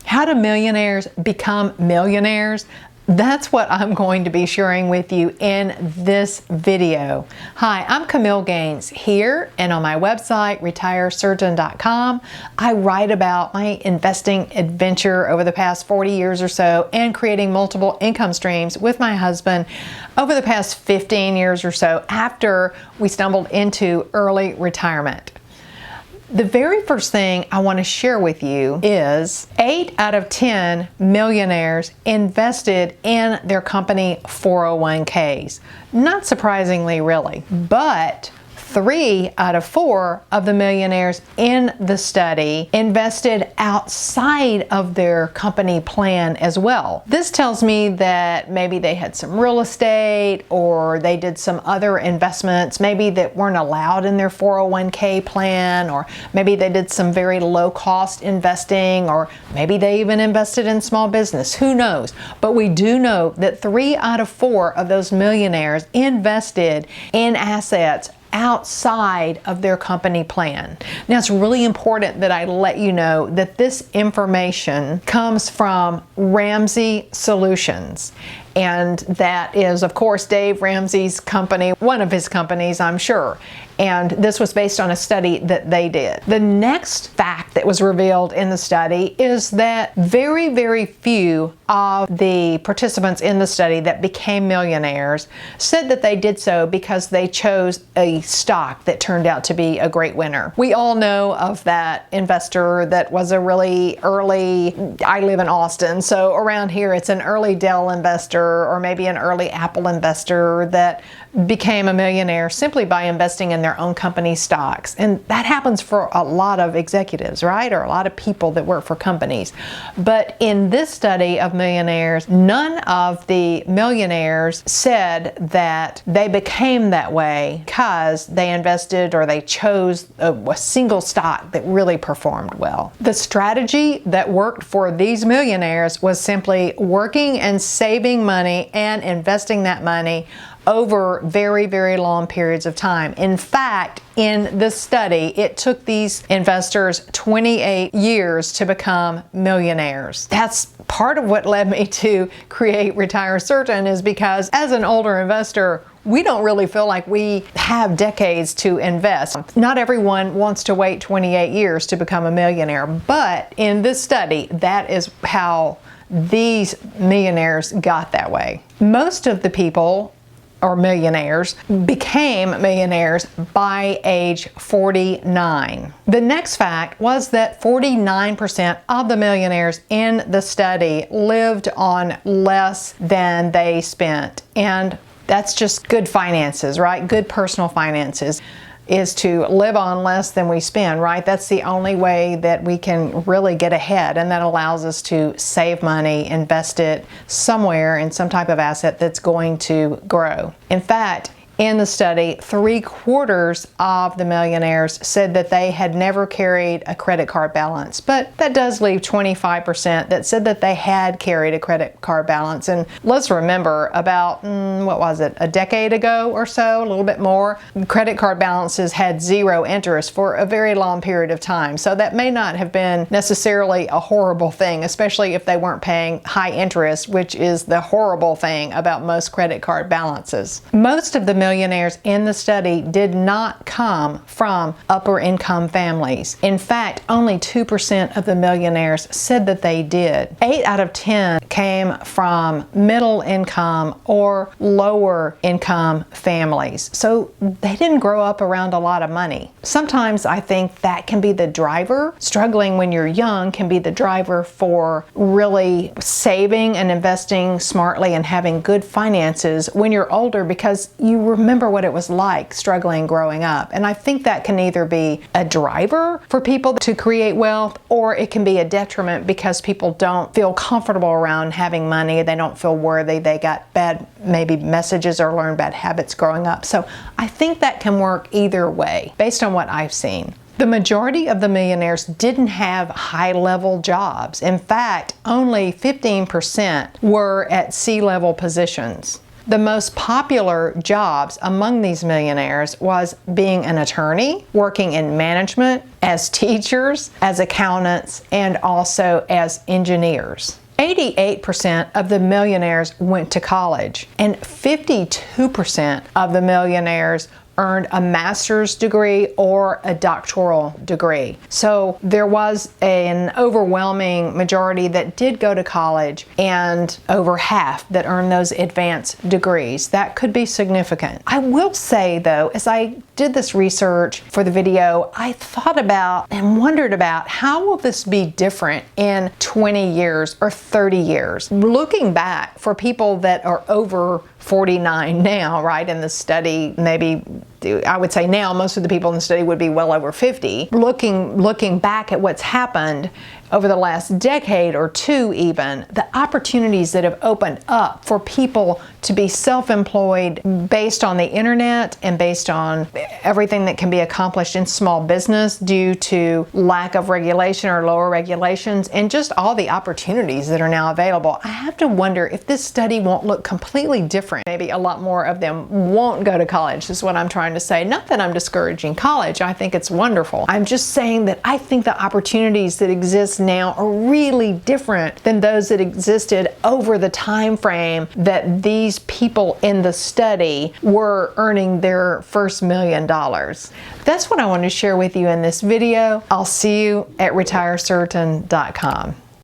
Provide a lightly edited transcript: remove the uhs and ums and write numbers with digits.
How do millionaires become millionaires? That's what I'm going to be sharing with you in this video. Hi, I'm Camille Gaines here, and on my website, retiresurgeon.com, I write about my investing adventure over the past 40 years or so and creating multiple income streams with my husband over the past 15 years or so after we stumbled into early retirement. The very first thing I want to share with you is 8 out of 10 millionaires invested in their company 401ks. Not surprisingly, really, but 3 out of 4 of the millionaires in the study invested outside of their company plan as well. This tells me that maybe they had some real estate or they did some other investments, maybe that weren't allowed in their 401k plan, or maybe they did some very low cost investing, or maybe they even invested in small business. Who knows? But we do know that 3 out of 4 of those millionaires invested in assets outside of their company plan. Now, it's really important that I let you know that this information comes from Ramsey Solutions. And that is, of course, Dave Ramsey's company, one of his companies, I'm sure. And this was based on a study that they did. The next fact that was revealed in the study is that very, very few of the participants in the study that became millionaires said that they did so because they chose a stock that turned out to be a great winner. We all know of that investor that was a really early, I live in Austin, so around here it's an early Dell investor or maybe an early Apple investor that became a millionaire simply by investing in their own company stocks. And that happens for a lot of executives, right? Or a lot of people that work for companies. But in this study of millionaires, none of the millionaires said that they became that way because they invested or they chose a single stock that really performed well. The strategy that worked for these millionaires was simply working and saving money and investing that money over very, very long periods of time. In fact, in this study, it took these investors 28 years to become millionaires. That's part of what led me to create Retire Surgeon, is because as an older investor, we don't really feel like we have decades to invest. Not everyone wants to wait 28 years to become a millionaire, but in this study, that is how these millionaires got that way. Most of the people or millionaires became millionaires by age 49. The next fact was that 49% of the millionaires in the study lived on less than they spent. And that's just good finances, right? Good personal finances is to live on less than we spend, right? That's the only way that we can really get ahead, and that allows us to save money, invest it somewhere in some type of asset that's going to grow. In fact, in the study, 3/4 of the millionaires said that they had never carried a credit card balance, but that does leave 25% that said that they had carried a credit card balance. And let's remember, about, a decade ago or so, a little bit more, credit card balances had 0 interest for a very long period of time. So that may not have been necessarily a horrible thing, especially if they weren't paying high interest, which is the horrible thing about most credit card balances. Most of the millionaires in the study did not come from upper income families. In fact, only 2% of the millionaires said that they did. 8 out of 10 came from middle income or lower income families. So they didn't grow up around a lot of money. Sometimes I think that can be the driver. Struggling when you're young can be the driver for really saving and investing smartly and having good finances when you're older, because you remember what it was like struggling growing up. And I think that can either be a driver for people to create wealth, or it can be a detriment because people don't feel comfortable around having money. They don't feel worthy. They got bad maybe messages or learned bad habits growing up. So I think that can work either way based on what I've seen. The majority of the millionaires didn't have high-level jobs. In fact, only 15% were at C-level positions. The most popular jobs among these millionaires was being an attorney, working in management, as teachers, as accountants, and also as engineers. 88% of the millionaires went to college, and 52% of the millionaires earned a master's degree or a doctoral degree. So there was an overwhelming majority that did go to college and over half that earned those advanced degrees. That could be significant. I will say though, as I did this research for the video, I thought about and wondered about how will this be different in 20 years or 30 years. Looking back for people that are over 49 now, right, in the study, maybe I would say now most of the people in the study would be well over 50. Looking back at what's happened over the last decade or two even, the opportunities that have opened up for people to be self-employed based on the internet and based on everything that can be accomplished in small business due to lack of regulation or lower regulations and just all the opportunities that are now available. I have to wonder if this study won't look completely different. Maybe a lot more of them won't go to college, is what I'm trying to say. Not that I'm discouraging college. I think it's wonderful. I'm just saying that I think the opportunities that exist now are really different than those that existed over the time frame that these people in the study were earning their first $1 million. That's what I want to share with you in this video. I'll see you at retirecertain.com.